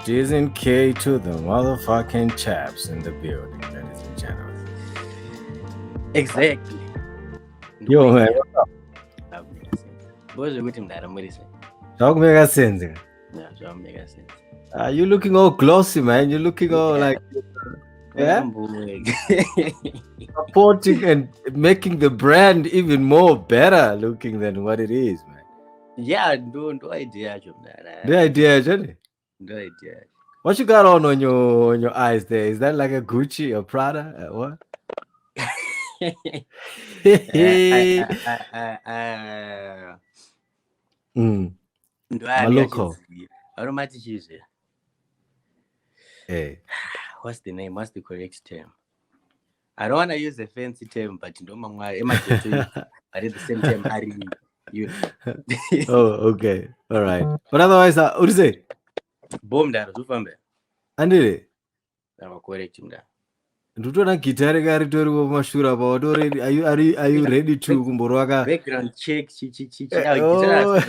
It isn't K to the motherfucking chaps in the building, ladies and gentlemen. Exactly. Yo, man, Boys are with him that I'm with him. talk make sense. Yeah, so I'm making sense. You looking all glossy, man. You're looking all Yeah. like, yeah, I'm boy. supporting and making the brand even more better looking than what it is, man. Yeah, do idea, Jom. The idea, Johnny. No idea. What you got on your eyes there? Is that like a Gucci or Prada? What? mm, Do I Maloko. I don't matter choose. Hey. What's the name? What's the correct term? I don't want to use a fancy term, but you know, but at the same time, you Oh, okay. All right. But otherwise, what do you say? boom that Zufambe. Andile. I'm correct him that. Ndotona gitari ritoriwo mashura pa are you ready to kumborwaka Background check oh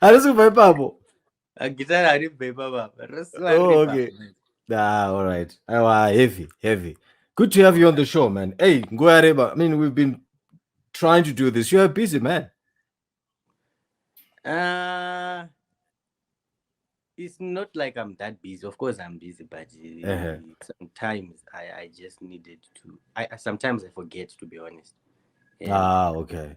harisi kubva ipapo guitar ari baba. oh okay all right heavy good to have you on the show, man. Hey, nguva yareba. I mean, we've been trying to do this. You're busy, man. It's not like I'm that busy. Of course I'm busy, but sometimes I just needed to sometimes I forget, to be honest. Okay.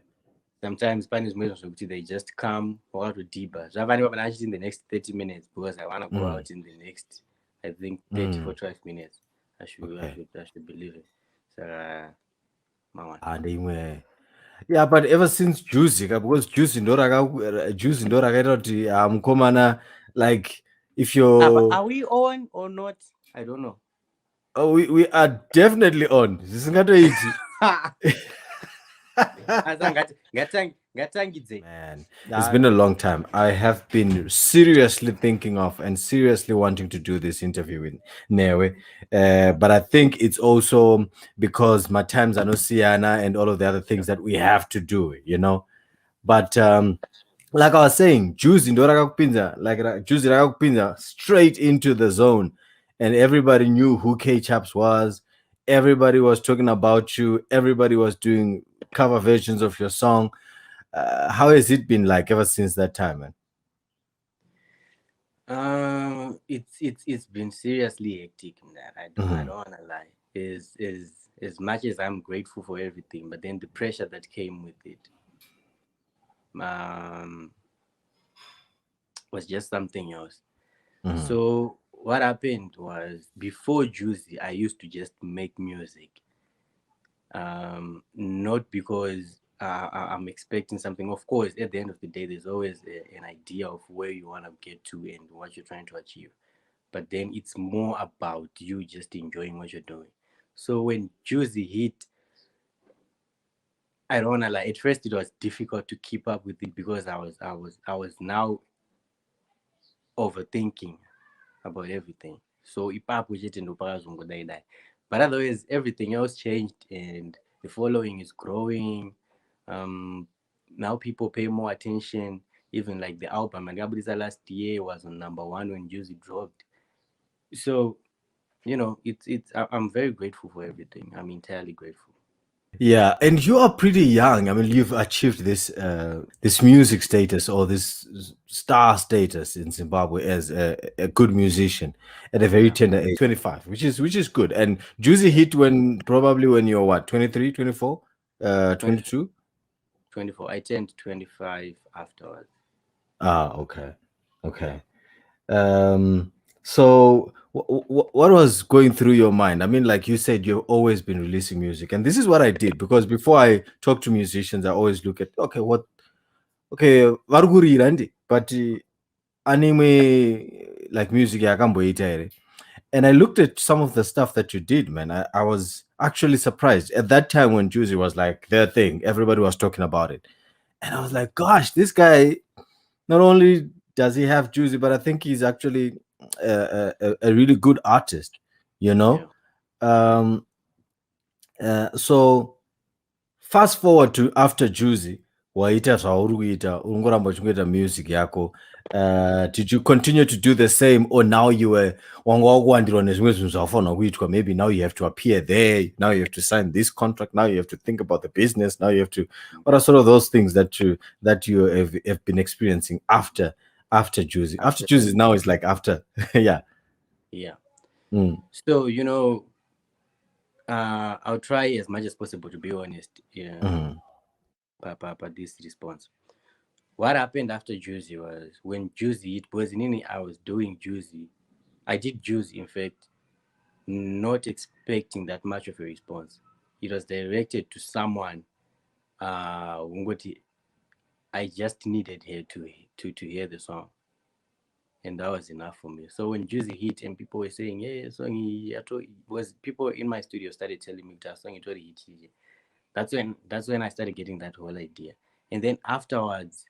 Sometimes they just come or to deeper. So I've actually in the next 30 minutes because I want to go out in the next, I think 30 for 12 minutes. I should believe it. So and yeah, but ever since Juzi, because Juzi ndorakaita kuti mukomana, like, if you're are we on or not? I don't know. Oh, we are definitely on. Zvisingatoiti. Man, it's been a long time. I have been seriously thinking of and seriously wanting to do this interview with Newe. But I think it's also because my times are no Siana and all of the other things that we have to do, you know. But like I was saying, Juzi rakakupinza straight into the zone, and everybody knew who Kae Chaps was. Everybody was talking about you. Everybody was doing cover versions of your song. How has it been like ever since that time, man? It's been seriously hectic in that. I don't wanna lie. Is as much as I'm grateful for everything, but then the pressure that came with it was just something else. So what happened was, before Juzi, I used to just make music. Not because I'm expecting something. Of course, at the end of the day, there's always an idea of where you want to get to and what you're trying to achieve. But then it's more about you just enjoying what you're doing. So when Juzi hit, I don't wanna lie. At first, it was difficult to keep up with it because I was now overthinking about everything. So but otherwise everything else changed and the following is growing. Now people pay more attention. Even like the album and Gabriza last year was on #1 when Juicy dropped. So I'm very grateful for everything. I'm entirely grateful. Yeah, and you are pretty young. I mean, you've achieved this music status or this star status in Zimbabwe as a good musician at a very tender age, 25, which is good. And Juicy hit probably when you're what, 23, 24, 22? 24. I turned 25 afterwards. Okay. So what was going through your mind? I mean, like you said, you've always been releasing music, and this is what I did, because before I talk to musicians, I always look at varikurira but anime, like music yakamboita here. And I looked at some of the stuff that you did, man. I was actually surprised at that time when Juicy was like their thing. Everybody was talking about it, and I was like, gosh, this guy, not only does he have Juicy, but I think he's actually a really good artist, you know. So fast forward to after Juicy, waita zvauri kuita ungoramba uchingoita music yako. Did you continue to do the same, or now you were wanga wakuwandirwa nezvimwe zvinhu zvaufanirwa kuitwa? Maybe now you have to appear there, now you have to sign this contract, now you have to think about the business, now you have to, what are sort of those things that you have been experiencing after Juicy? After After Juicy Juzi. now is like after. Yeah. Yeah. Mm, So, I'll try as much as possible to be honest. Yeah. mm, Papa, this response. What happened after Juicy was when Juicy, it was in any, I was doing Juicy. I did Juicy, in fact, not expecting that much of a response. It was directed to someone. Ngoti, I just needed her to hear the song, and that was enough for me. So when Juicy hit and people were saying, "Yeah, song," I told, was people in my studio started telling me that song it already hit. That's when I started getting that whole idea, and then afterwards,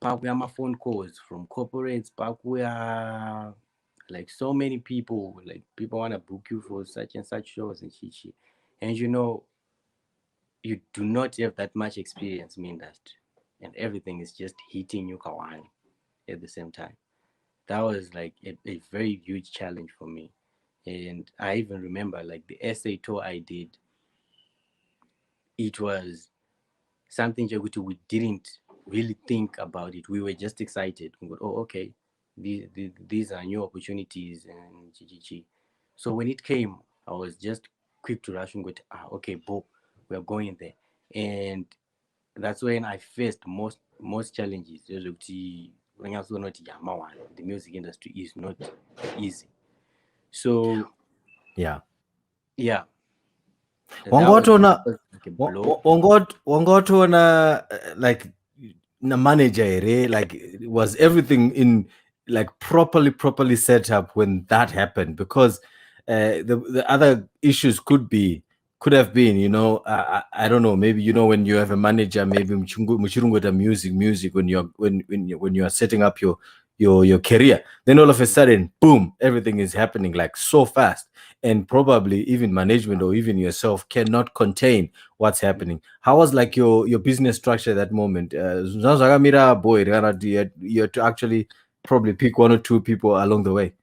pakuya my phone calls from corporates, pakuya like so many people, like people want to book you for such and such shows and shit. And you do not have that much experience in industry, and everything is just hitting you kawan at the same time. That was like a very huge challenge for me. And I even remember like the essay tour I did, it was something we didn't really think about it. We were just excited. We go, oh, okay, these are new opportunities and GGG. So when it came, I was just quick to rush and go, okay, Bob, we're going there. And that's when I faced most challenges. The music industry is not easy. So yeah. yeah, that was Wangotoona like a blow. wangotoona like na manager here, like was everything in like properly set up when that happened? Because the other issues could have been, I don't know, maybe, when you have a manager, maybe muchirungo the music when you are setting up your career, then all of a sudden boom, everything is happening like so fast, and probably even management or even yourself cannot contain what's happening. How was like your business structure at that moment? Zvakamira boy, you had to actually probably pick one or two people along the way.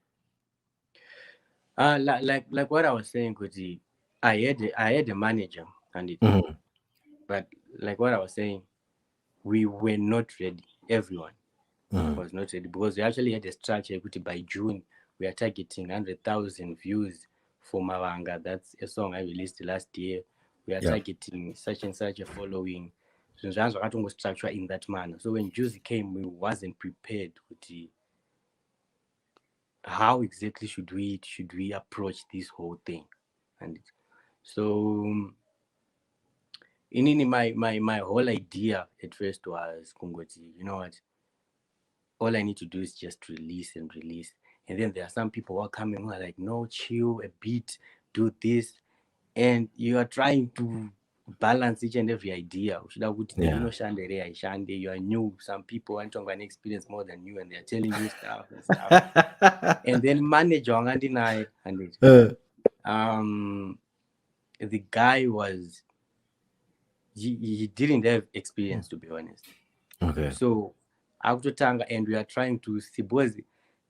Like what I was saying, Kuti, I had a manager, and it, Mhm, but like what I was saying, we were not ready. Everyone mhm. was not ready because we actually had a structure. Kuti, by June, we are targeting 100,000 views for Mawanga. That's a song I released last year. We are Yeah. targeting such and such a following. So that's structure in that manner. So when Juicy came, we wasn't prepared. Kuti, how exactly should we approach this whole thing? And so in my whole idea at first was Kungoti, you know what? All I need to do is just release and release. And then there are some people who are coming who are like, no, chill a bit, do this. And you are trying to balance each and every idea. Yeah. You are new. Some people want to have an experience more than you, and they're telling you stuff and stuff. And then manage and Uh, um the guy was he didn't have experience, to be honest. okay. So akutotanga, and we are trying to see, because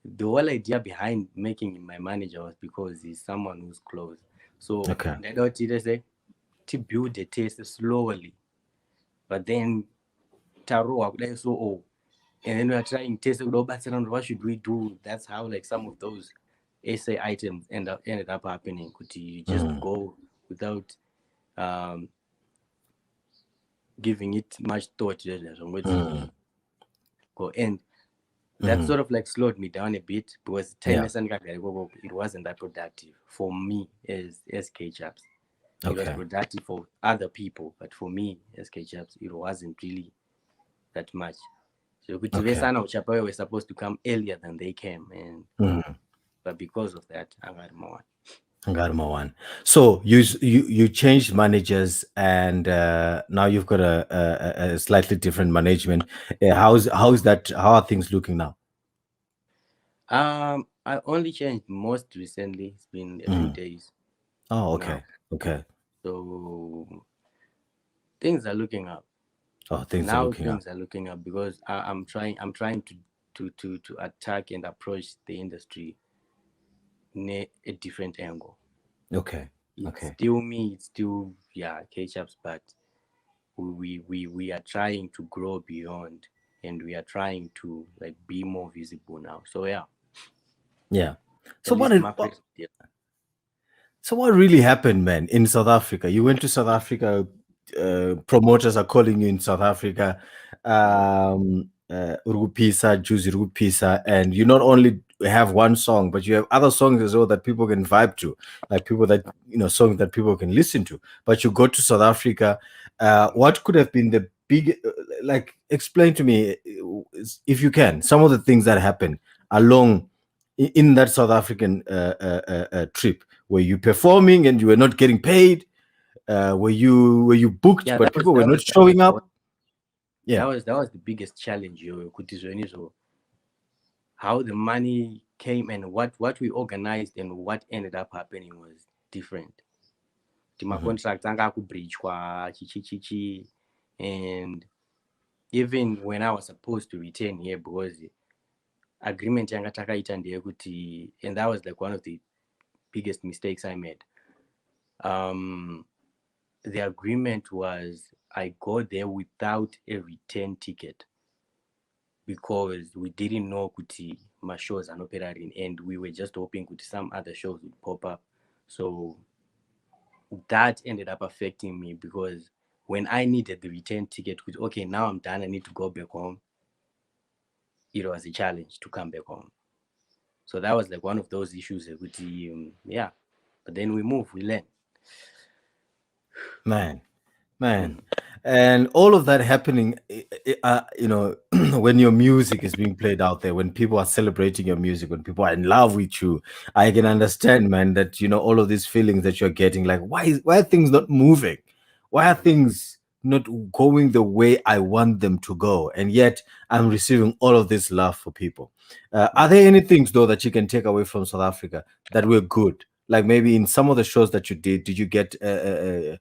the whole idea behind making him my manager was because he's someone who's close. So Okay. they say to build the taste slowly, but then taro so oh, and then we are trying to taste what should we do. That's how like some of those essay items ended up happening. Could you just Mm, go without um giving it much thought? mm, Go, and that mm. sort of like slowed me down a bit, because time Yeah. it wasn't that productive for me as Kae Chaps. It was Okay. productive for other people, but for me as Kae Chaps, it wasn't really that much. So Okay. Kutivesana Chapepa were supposed to come earlier than they came, and Mm. but because of that, I got more. Ngarma one. So you changed managers, and now you've got a slightly different management. How's that? How are things looking now? I only changed most recently. It's been a few Mm. days Oh, now, okay. Okay. so things are looking up. Oh, things are Now looking up. things are looking up because I'm trying to attack and approach the industry in a different angle. Okay. It's Okay. still me, it's still yeah, Kae Chaps, but we are trying to grow beyond, and we are trying to like be more visible now. So yeah, Yeah. at So what least did my first deal. so what really happened, man, in South Africa? You went to South Africa. Promoters are calling you in South Africa. Rupisa, Juzi Rupisa, and you not only have one song, but you have other songs as well that people can vibe to, like people that songs that people can listen to. But you go to South Africa. What could have been the big, like, explain to me, if you can, some of the things that happened along in that South African trip. Were you performing and you were not getting paid? Were you booked Yeah, but that was people were that not was that was showing that was up? Yeah. that was the biggest challenge. Yo, so how the money came and what we organized and what ended up happening was different. The Mhm. contract anga kubreachwa chichi, and even when I was supposed to return here because agreement yanga takaita ndeyekuti, and that was like one of the biggest mistakes I made. Um, the agreement was I go there without a return ticket because we didn't know kuti my shows are not operating, and we were just hoping kuti some other shows would pop up. So that ended up affecting me because when I needed the return ticket, with okay, now I'm done, I need to go back home. It was a challenge to come back home. So that was like one of those issues with the yeah. But then we move, we learn. Man, man, and all of that happening, when your music is being played out there, when people are celebrating your music, when people are in love with you, I can understand, man, that all of these feelings that you're getting, like, why are things not moving? Why are things not going the way I want them to go? And yet I'm receiving all of this love for people. Are Yeah. there any things though that you can take away from South Africa that were good? Like maybe in some of the shows that you did you get a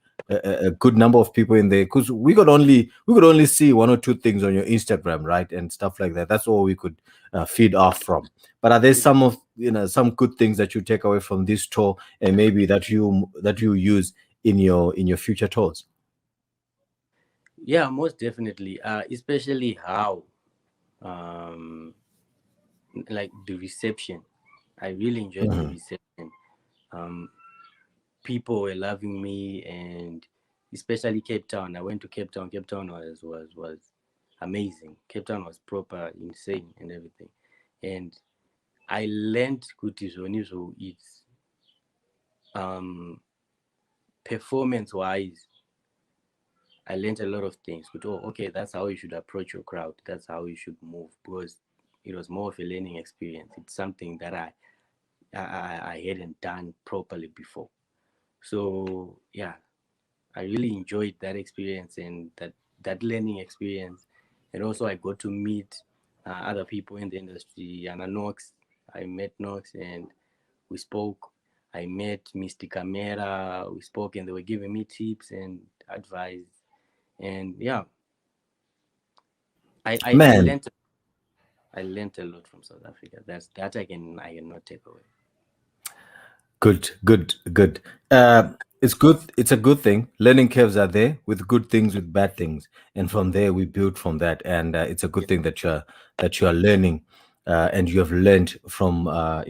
good number of people in there? Because we could only see one or two things on your Instagram, right, and stuff like that. That's all we could feed off from. But are there some good things that you take away from this tour, and maybe that you use in your future tours? Yeah, most definitely. Especially how um like the reception. I really enjoyed the Mhm. reception. Um, people were loving me, and especially Cape Town. I went to Cape Town. Cape Town was amazing. Cape Town was proper, insane, and everything. And I learned Kutizoni, so it's um performance wise. I learned a lot of things. But oh, okay, that's how you should approach your crowd. That's how you should move because it was more of a learning experience. It's something that I hadn't done properly before. So yeah, I really enjoyed that experience and that learning experience. And also I got to meet other people in the industry. Anna Knox, I met Knox and we spoke. I met Mr. Camera. We spoke and they were giving me tips and advice. And yeah, I Man, learned a lot from South Africa. That I cannot take away. good, good, good. It's good. It's a good thing. Learning curves are there with good things, with bad things, and from there we build from that. And it's a good Yeah, thing that you are learning, and you have learned from all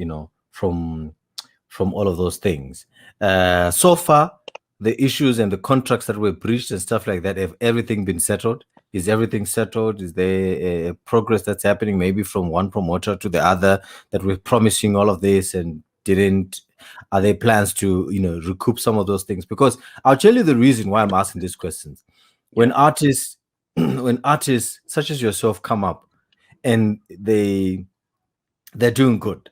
of those things. So far, the issues and the contracts that were breached and stuff like that, have everything been settled? Is everything settled? Is there a progress that's happening, maybe from one promoter to the other, that were promising all of this and didn't? Are there plans to recoup some of those things? Because I'll tell you the reason why I'm asking these questions. When yeah, artists, when artists such as yourself come up and they're doing good,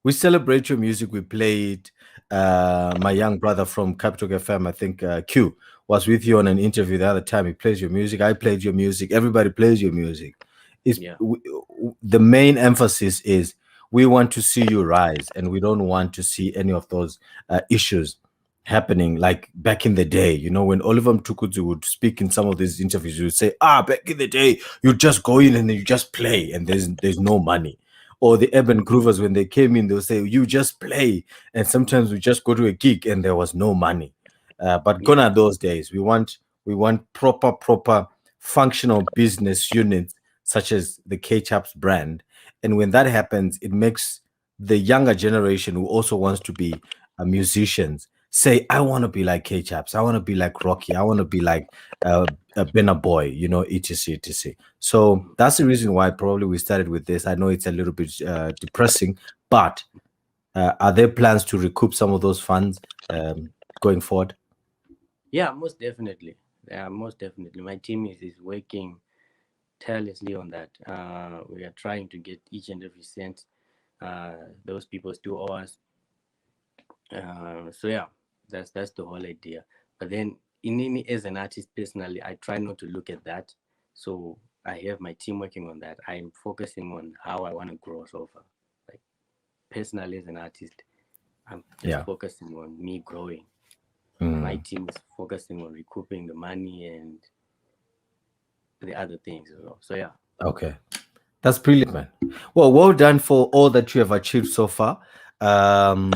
we celebrate your music. We play it. My young brother from Capital FM, I think, Q, was with you on an interview the other time. He plays your music. I played your music. Everybody plays your music. It's yeah, the main emphasis is we want to see you rise, and we don't want to see any of those issues happening like back in the day, when Oliver Mtukudzi would speak in some of these interviews, he would say, back in the day, you just go in and you just play and there's no money. Or the urban groovers, when they came in, they'll say, you just play. And sometimes we just go to a gig and there was no money. But gone Yeah. are those days. We want proper functional business units such as the Kae Chaps brand. And when that happens, it makes the younger generation who also wants to be musicians say, I want to be like Kae Chaps, I want to be like Rocky, I want to be like a Benna Boy, etc, etc. So that's the reason why probably we started with this. I know it's a little bit depressing, but are there plans to recoup some of those funds going forward? Yeah, most definitely. Yeah, most definitely. My team is working tirelessly on that. We are trying to get each and every cent. Those people still owe us. So yeah, that's the whole idea. But then, as an artist personally, I try not to look at that. So I have my team working on that. I'm focusing on how I want to grow so far. Like personally, as an artist, I'm just Yeah. focusing on me growing. My Mm. team is focusing on recouping the money and the other things as well. So yeah. Okay. That's brilliant, man. Well done for all that you have achieved so far. Um,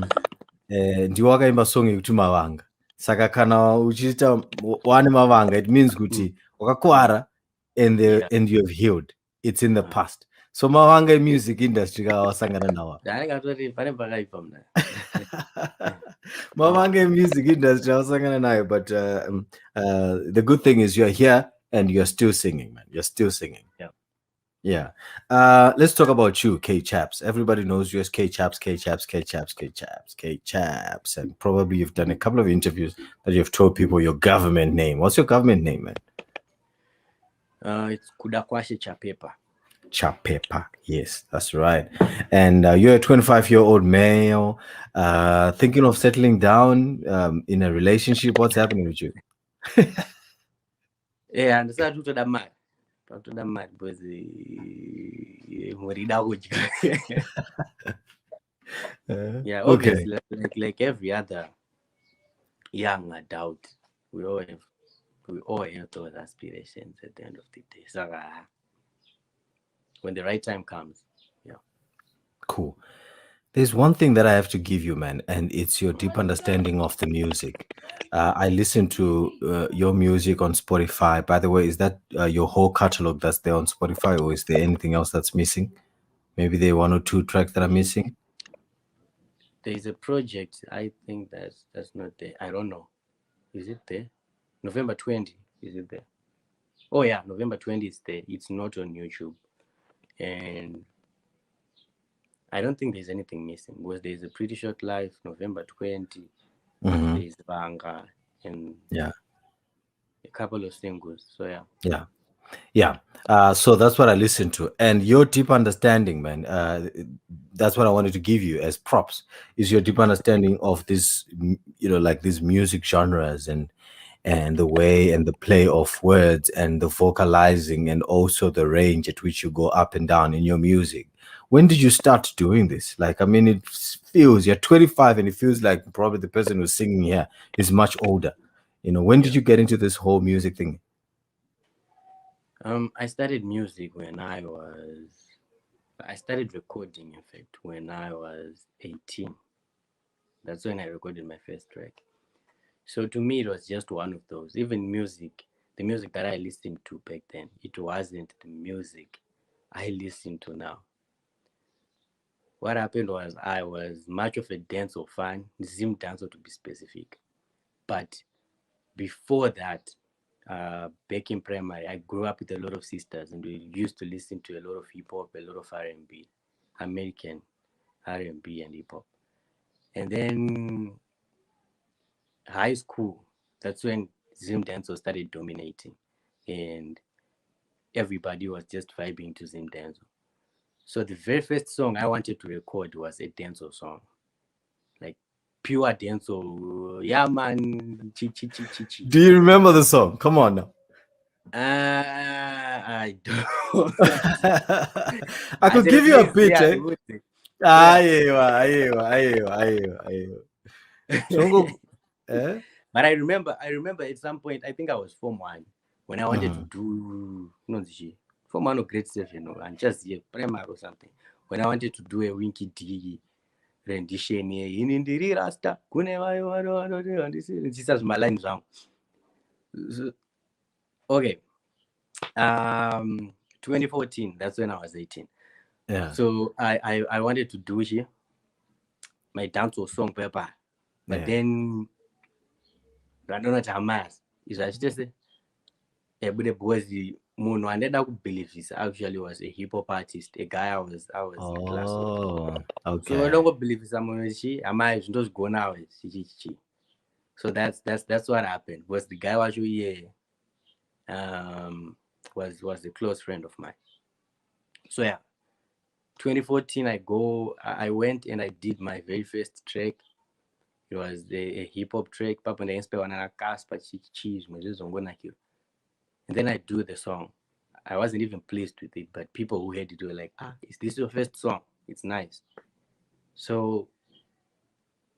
ndiwakaimba song yekuti mavanga, saka kana uchiita wane mavanga, it means Mm, kuti mm, wakakuwara yeah. and you have healed. It's in the Uh, past. So mavanga music industry kawasangana nawa. ndaangatori pane pakaipa mna. Mavanga music industry kawasangana nayo, but the good thing is you're here and you're still singing, man. You're still singing. Yeah. Yeah. Let's talk about you, K Chaps. Everybody knows you as K Chaps, K Chaps, K Chaps, K Chaps, K Chaps. And probably you've done a couple of interviews that you've told people your government name. What's your government name, man? It's Kudakwashe Chapepa. Chapepa. Yes, that's right. And you're a 25-year-old male, thinking of settling down in a relationship. What's happening with you? Yeah, ndisati kutoda mari. Pakutoda mari because murida kudya. Yeah, Okay. obviously, like every other young adult, we all have those aspirations at the end of the day. So when the right time comes, yeah. Cool. There's one thing that I have to give you, man, and it's your deep understanding of the music. I listen to your music on Spotify. By the way, is that your whole catalog that's there on Spotify, or is there anything else that's missing? Maybe there are one or two tracks that are missing. There is a project. I think that's not there. I don't know. Is it there? November 20. Is it there? Oh yeah, November 20 is there. It's not on YouTube, and I don't think there's anything missing because there's a pretty short life. November 20. Hmm. There's Banga and Yeah, a couple of singles. So yeah. yeah, yeah. So that's what I listen to, and your deep understanding, man. That's what I wanted to give you as props. Is your deep understanding of this, like these music genres and the way and the play of words and the vocalizing and also the range at which you go up and down in your music. When did you start doing this? Like, I mean, it feels you're 25 and it feels like probably the person who's singing here is much older. When did Yeah. you get into this whole music thing? I started music when I started recording, in fact, when I was 18. That's when I recorded my first track. So to me, it was just one of those. Even music, the music that I listened to back then, it wasn't the music I listen to now. What happened was I was much of a dancehall fan, Zimdancehall to be specific. But before that, back in primary, I grew up with a lot of sisters, and we used to listen to a lot of hip hop, a lot of R&B, American R&B and hip hop. And then high school, that's when Zim Dancehall started dominating, and everybody was just vibing to Zim Dancehall. So the very first song I wanted to record was a dancehall song, like pure dancehall. Yeah, man, chi chi chi chi chi. Do you remember the song? Come on now. I don't. I I could said, give you a please, pitch, yeah, eh? good thing. Yeah. Aiwa, aiwa, aiwa, aiwa, aiwa. Eh? But I remember at some point, I think I was Form 1 when I wanted to Mhm. do, no, Form 1 or grade 7, and just here, primary or something. When I wanted to do a Winky D rendition here, in the Rasta, Kune Wayo, and this is my line song. So, okay, 2014, that's when I was 18. Yeah. So I wanted to do here my dance or song paper, but Yeah. then I don't know what I'm asked. Is I just say, but because the moon and that could believe this actually was a hip hop artist, a guy I was in class with. Oh, So I okay. don't believe someone is she. Am I just go now? She. So that's what happened. Was the guy was here was a close friend of mine. So yeah, 2014 I went and I did my very first track. It was a hip hop track. Papa and the wanna caspa cheese and then I do the song. I wasn't even pleased with it, but people who heard it were like, is this your first song? It's nice. So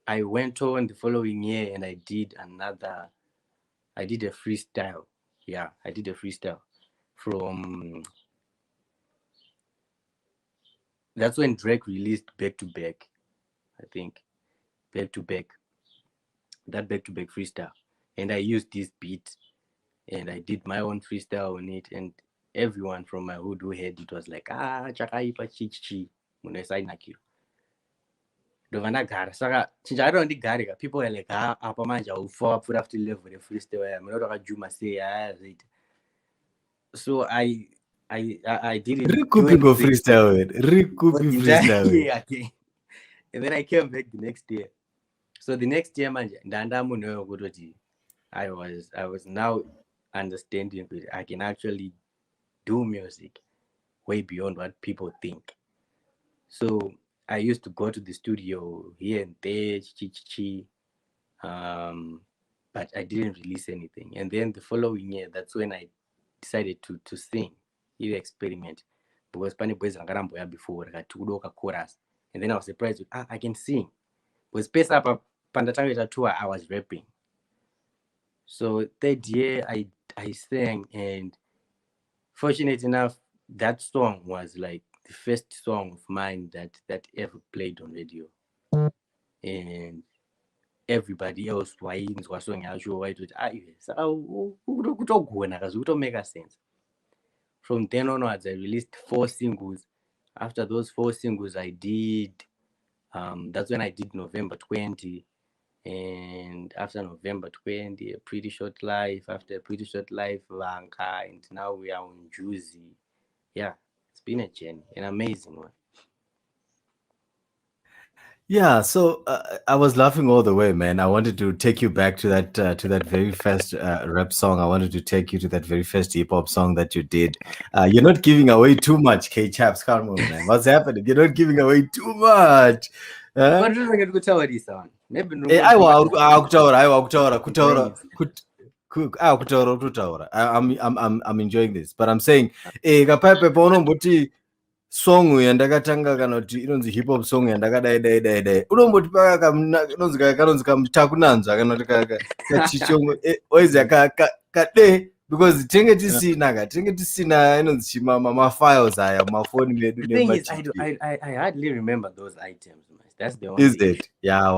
I went on the following year and I did a freestyle. Yeah, I did a freestyle from, that's when Drake released Back to Back, I think. Back to Back, that Back to Back freestyle. And I used this beat and I did my own freestyle on it. And everyone from my hood who heard it was like, chakaipa chichi, munesainakio. Ndobva ndagara saka chinjakariro ndigare ka people were like apa manje aufa wapfuura futi level refreestyle ya munoti wakajuma sei zvoita. So I didn't do Recouping of anything freestyle, man. for the Recouping entire freestyle, man. year again. And then I came back the next year. So the next year manje ndandamunhu wekutoti I was now understanding that I can actually do music way beyond what people think. So I used to go to the studio here and there, um, but I didn't release anything. And then the following year, that's when I decided to sing, you experiment, because pane boys rangaramboya before rakati kudoka chorus, and then I was surprised with I can sing. Because space up pandatanga tour, I was rapping. So third year, I sang, and fortunate enough, that song was like the first song of mine that ever played on radio, and everybody else wainzwa song yacho waitoti saka kutogona kazi kutomake sense. From then onwards I released 4 singles. After those 4 singles I did, that's when I did November 20, and after November 20 a pretty short life, after a pretty short life Vanka, and now we are on Juzi. Yeah, it's been a journey, an amazing one. Yeah, so I was laughing all the way, man. I wanted to take you back to that very first rap song. I wanted to take you to that very first hip hop song that you did. You're not giving away too much, K Chaps. Come on, man. What's happening? You're not giving away too much. Huh? But ndinenge kutaurisa vanhu maybe Aiwa, ndinongozvimba kutaura, aiwa, kutaura, kutaura, enjoying it. kutaura, kutaura. I'm enjoying this, but I'm saying, kapepe paunomboti song yandakatanga kana kuti inonzi hip hop song yandakadai dai dai dai unomboti paka kanonzi kamutakunanzva kana kuti kachichongo oizi kade because tinenge tisina inonzi mafiles aya mumafoni medu The thing is, nemumatv. I hardly remember those items. That's the Is only issue. it? Yeah,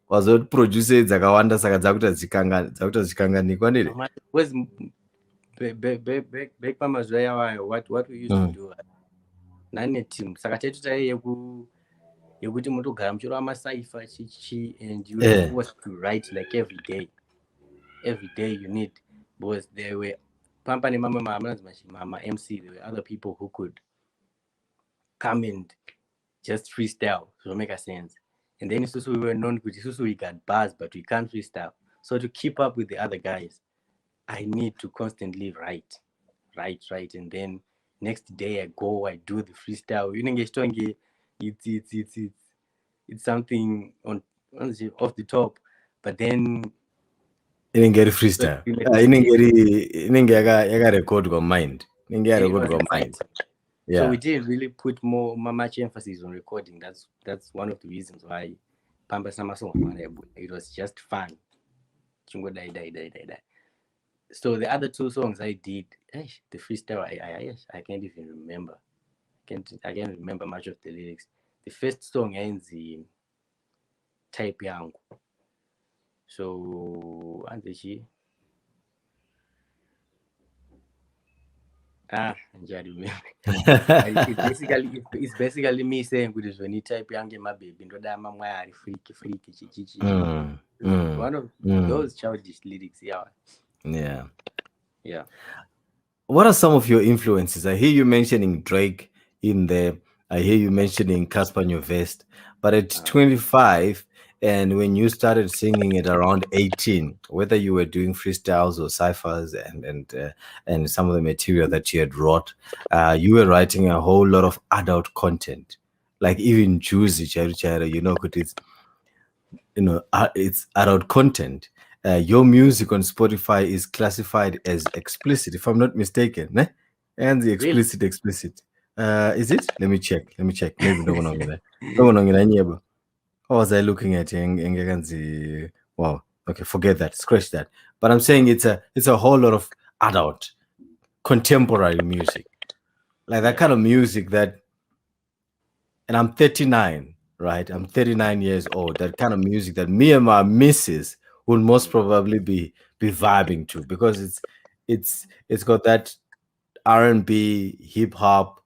wazoproduce dzakawanda saka dzakuita dzichikanganikwa ndiri. Was back pamazuva iwayo what we used to do nane team saka taitota yekuti motogara muchirova masaifa chichi, and you were forced to write like every day you need, because there were pampane mamwe ma-MC, there were other people who could come and just freestyle, so make a sense. And then we were known because we got bars, but we can't freestyle. So to keep up with the other guys, I need to constantly write. And then next day I go, I do the freestyle. You know, it's something on off the top, but then inenge iri freestyle, inenge yakarekodwa mind, inenge yarekodwa mind. So we didn't really put much emphasis on recording. That's one of the reasons why pamba samasongo it was just fun. Chingo die die die die die. So the other two songs I did, the freestyle, I can't even remember. I can't remember much of the lyrics. The first song ends in type yangu. So and I remember. It's basically me saying kuti zvoni type yange mababy ndoda mamwe ari freaky freaky chichichi. Mm, mm, One of mm. those childish lyrics, yeah. Yeah. Yeah. What are some of your influences? I hear you mentioning Drake in there. I hear you mentioning Caspar Nyovest. But at Uh, 25, and when you started singing at around 18, whether you were doing freestyles or ciphers and some of the material that you had wrought, you were writing a whole lot of adult content, like even Juicy Chari Chari, it's adult content. Your music on Spotify is classified as explicit, if I'm not mistaken, ne? And the really? explicit. Is it? Let me check. Maybe no one on there. No one on there. What was I looking at? Wow. Okay, forget that. Scratch that. But I'm saying it's a whole lot of adult contemporary music, like that Yeah. kind of music that. And I'm 39, right? I'm 39 years old. That kind of music that me and my missus will most Mm. probably be vibing to, because it's got that R&B, hip hop,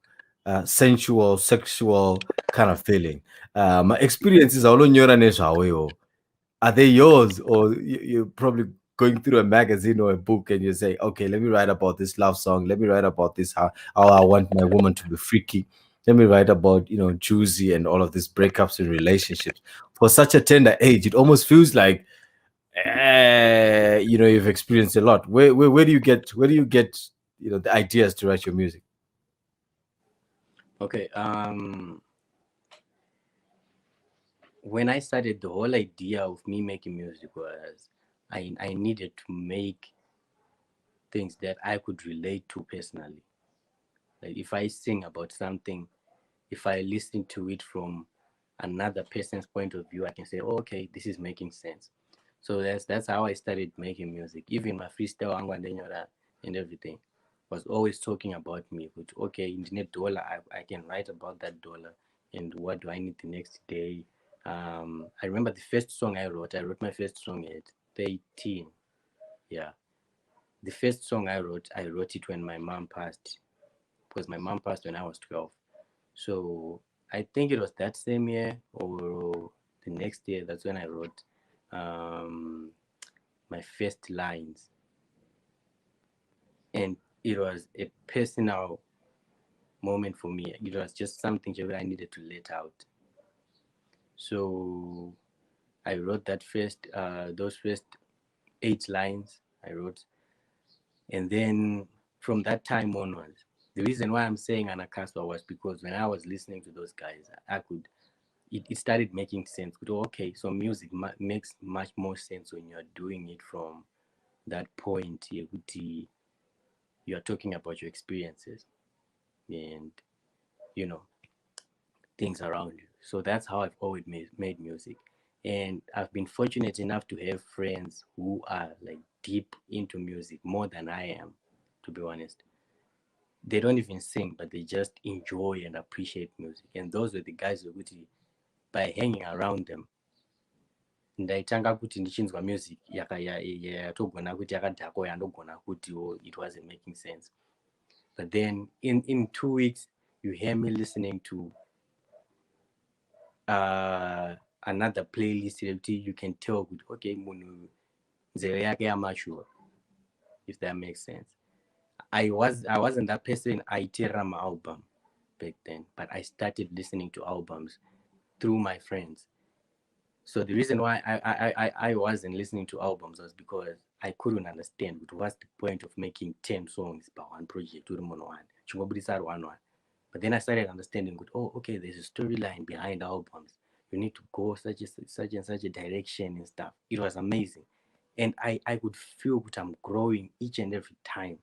sensual, sexual kind of feeling. My experiences are all nezvawewo. Are they yours, or you're probably going through a magazine or a book and you say, okay, let me write about this love song. Let me write about this, how I want my woman to be freaky. Let me write about, Juicy and all of these breakups and relationships. For such a tender age, it almost feels like, you've experienced a lot. Where do you get the ideas to write your music? Okay. When I started, the whole idea of me making music was I needed to make things that I could relate to personally. Like if I sing about something, if I listen to it from another person's point of view, I can say, oh, okay, this is making sense. So that's how I started making music. Even my freestyle Angwandenyora and everything was always talking about me. But okay, internet dollar, I can write about that dollar and what do I need the next day. I remember the first song I wrote my first song at 13. Yeah. The first song I wrote it when my mom passed, because my mom passed when I was 12. So I think it was that same year or the next year. That's when I wrote um, my first lines, and it was a personal moment for me. It was just something that I needed to let out. So I wrote those first 8 lines I wrote, and then from that time onwards, the reason why I'm saying Anakaswa was because when I was listening to those guys, it started making sense. Okay, so music makes much more sense when you're doing it from that point. You are talking about your experiences and you know things around you. So that's how I've always made music. And I've been fortunate enough to have friends who are like deep into music more than I am, to be honest. They don't even sing, but they just enjoy and appreciate music. And those were the guys who, by hanging around them, ndaitanga kuti ndichinzwa music yatogona kuti yakadhako yandogona kuti it wasn't making sense. But then in 2 weeks you hear me listening to another playlist you can tell good, okay, munhu nzeve yake yamashua, if that makes sense. I wasn't that person aiterera album back then, but I started listening to albums through my friends. So the reason why I wasn't listening to albums was because I couldn't understand what's the point of making 10 songs by one project. But then I started understanding, oh, okay, there's a storyline behind albums. You need to go such and such a direction and stuff. It was amazing. And I could feel that I'm growing each and every time.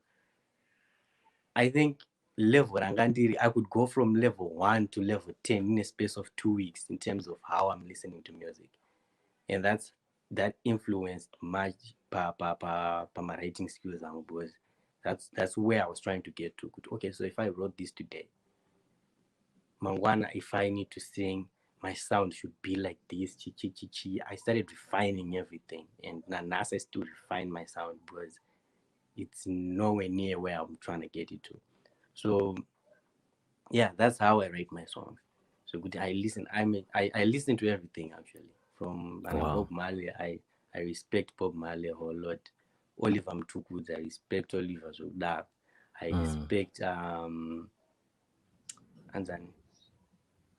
I think level Rangandiri, I could go from level 1 to level 10 in a space of 2 weeks in terms of how I'm listening to music. and that influenced my my writing skills, because that's where I was trying to get to. Okay, so if I wrote this today, Mangwana, if I need to sing, my sound should be like this. Chi chi chi chi. I started refining everything, and Nanasa is to refine my sound because it's nowhere near where I'm trying to get it to. So yeah, that's how I write my songs. So good. I listen. I listen to everything actually. From Wow. Bob Marley, I respect Bob Marley a whole lot. Oliver Mtukudzi, I respect Oliver Zoda. I Mm. respect and then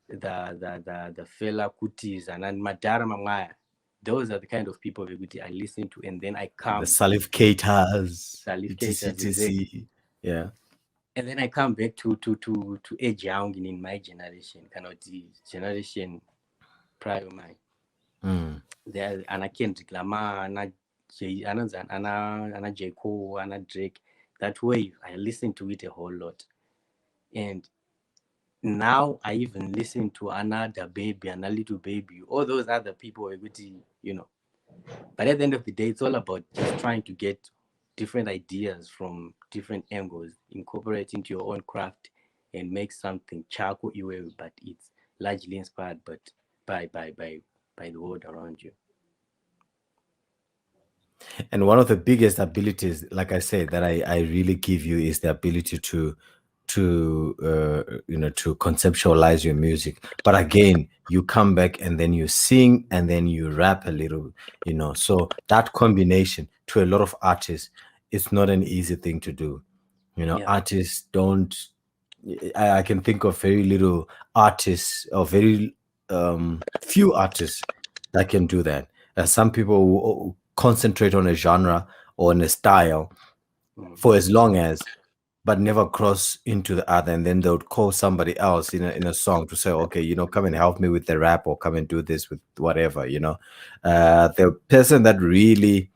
the fella Kutis and Madara Mamaya. Those are the kind of people I listen to, and then I The come Salif Keita's, Salif etc, Keita's exactly, yeah. and then I come back to Age Young in my generation, kind of the generation prior mine. Mm. There Anna Kendrick Lamar, Anna J Cole, Anna Drake. That way, I listen to it a whole lot, and now I even listen to another baby and a little baby, all those other people are good, you know. But at the end of the day, it's all about just trying to get different ideas from different angles, incorporate into your own craft, and make something charcoal iwe, but it's largely inspired but by the world around you. And one of the biggest abilities, like I said, that I really give you is the ability to conceptualize your music. But again, you come back and then you sing and then you rap a little, so that combination to a lot of artists, it's not an easy thing to do. Yeah. Artists don't, I can think of very little artists or very few artists that can do that. Some people will concentrate on a genre or on a style Mm. for as long as, but never cross into the other. And then they would call somebody else in a song to say, okay, come and help me with the rap or come and do this with whatever. Mm. The person that really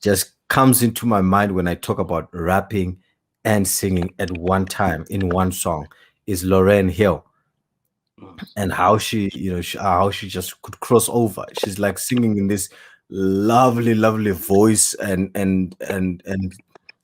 just comes into my mind when I talk about rapping and singing at one time in one song is Lauren Hill, Mm. and how how she just could cross over. She's like singing in this lovely, lovely voice and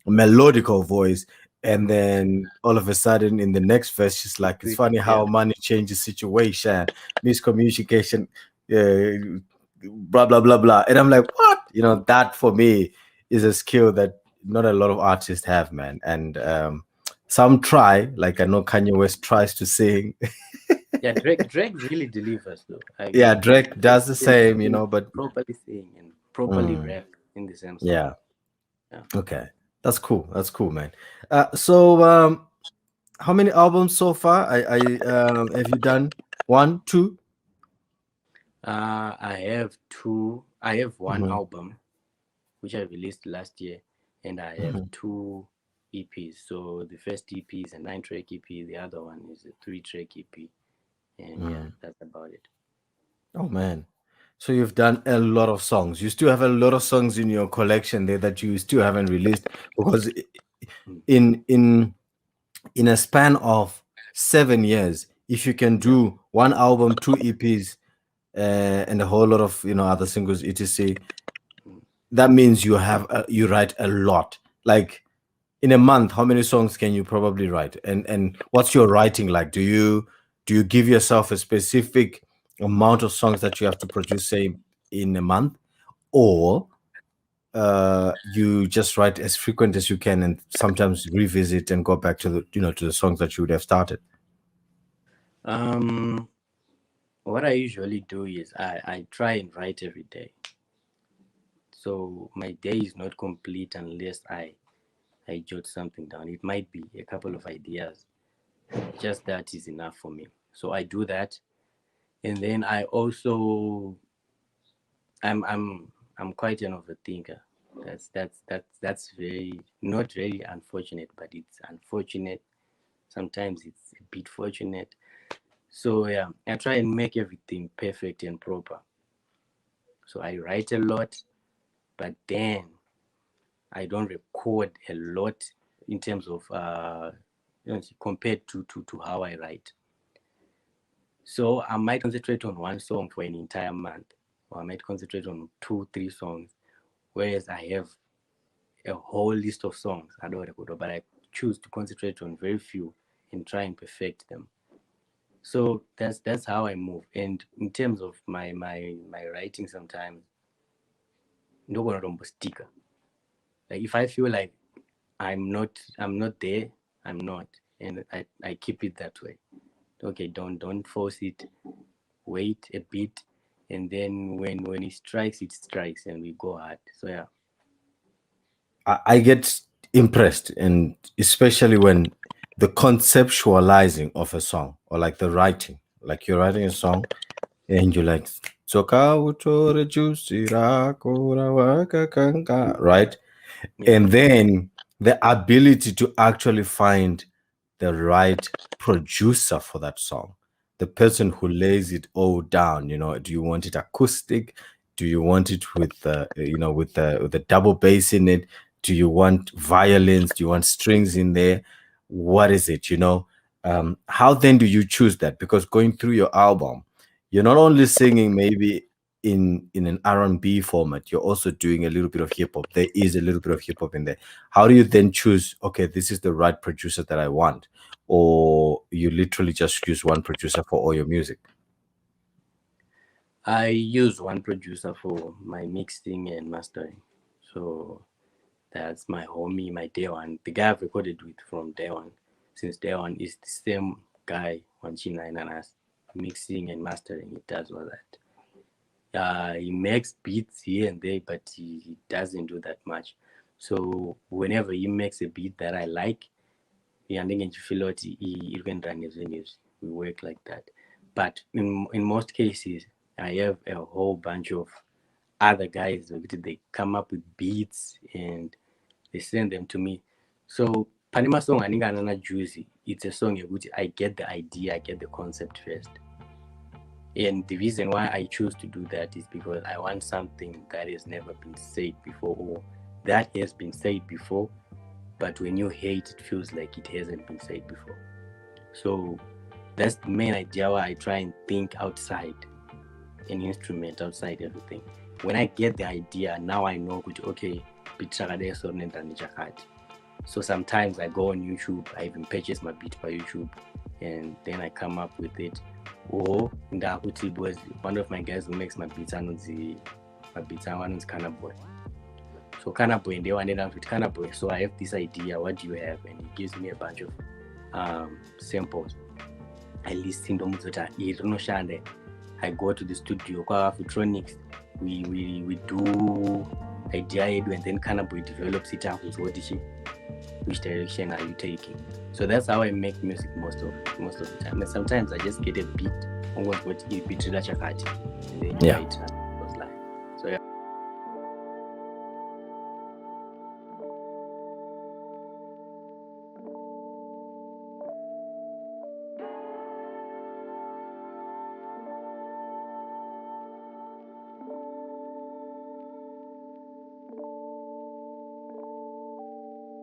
melodical voice, and Mm. then all of a sudden in the next verse she's You like, it's switch, funny yeah. how money changes situation, miscommunication, uh, blah blah blah blah, and I'm like, what? That for me is a skill that not a lot of artists have, man. And some try, like I know Kanye West tries to sing. Yeah, Drake really delivers though. Yeah, Drake does the Can same, can but properly sing and properly mm, rap in the same song. yeah. Yeah. Okay. That's cool. That's cool, man. So how many albums so far? I have you done one, two? I have two. I have one Mm-hmm, album which I released last year, and I have mm-hmm, two EPs. So the first EP is a 9-track EP. The other one is a 3-track EP, and yeah, mm. that's about it. Oh man. So you've done a lot of songs. You still have a lot of songs in your collection there that you still haven't released, because Mm. in in in a span of 7 years, if you can Yeah. do one album, two EPs, and a whole lot of other singles, etc, Mm. that means you write a lot. Like in a month, how many songs can you probably write? And what's your writing like? Do you give yourself a specific amount of songs that you have to produce, say, in a month, or you just write as frequent as you can and sometimes revisit and go back to the songs that you would have started? Um, what I usually do is I try and write every day. So my day is not complete unless I jot something down. It might be a couple of ideas. Just that is enough for me. So I do that, and then I also I'm quite an overthinker. That's very not very unfortunate, but it's unfortunate. Sometimes it's a bit fortunate. So yeah, I try and make everything perfect and proper. So I write a lot, but then I don't record a lot in terms of compared to how I write. So I might concentrate on one song for an entire month or I might concentrate on 2-3 songs, whereas I have a whole list of songs I don't record, but I choose to concentrate on very few and try and perfect them. So that's how I move. And in terms of my writing, sometimes ndogonorombo sticker. Like if I feel like I'm not there, I'm not, and I keep it that way. Okay, don't force it. Wait a bit, and then when it strikes, and we go hard. So yeah. I get impressed, and especially when the conceptualizing of a song or like the writing, like you're writing a song and you're like, "Soka utore juicy rakura waka kanka," right? Yeah. And then the ability to actually find the right producer for that song, the person who lays it all down. Do you want it acoustic? Do you want it with with the double bass in it? Do you want violins? Do you want strings in there? What is it? How then do you choose that? Because going through your album, you're not only singing maybe in an R&B format, you're also doing a little bit of hip hop. There is a little bit of hip hop in there. How do you then choose, okay, this is the right producer that I want? Or you literally just use one producer for all your music? I use one producer for my mixing and mastering. So that's my homie, my day one. The guy I've recorded with from day one, since day one, is the same guy, Wanchina and us, mixing and mastering. He does all that. He makes beats here and there, but he doesn't do that much. So whenever he makes a beat that I like, and then you feel what he can run his venues. We work like that. But in most cases, I have a whole bunch of other guys. They come up with beats and they send them to me. So Panama song Aningana Juicy, it's a song which I get the idea, I get the concept first. And the reason why I choose to do that is because I want something that has never been said before, or that has been said before, but when you hate, it feels like it hasn't been said before. So that's the main idea why I try and think outside an instrument, outside everything. When I get the idea, now I know, okay, so sometimes I go on YouTube, I even purchase my beat by YouTube, and then I come up with it. Or was one of my guys who makes my beats on Boy. So Boy, and they wanted out with Boy. So I have this idea, what do you have? And he gives me a bunch of samples. I listen to Muzoта, I go to the studio, Futronics, we do idea, and then Boy develops it up with which direction are you taking. So that's how I make music most of the time. And sometimes I just get a beat, almost what you beat and then you write those lines. So yeah.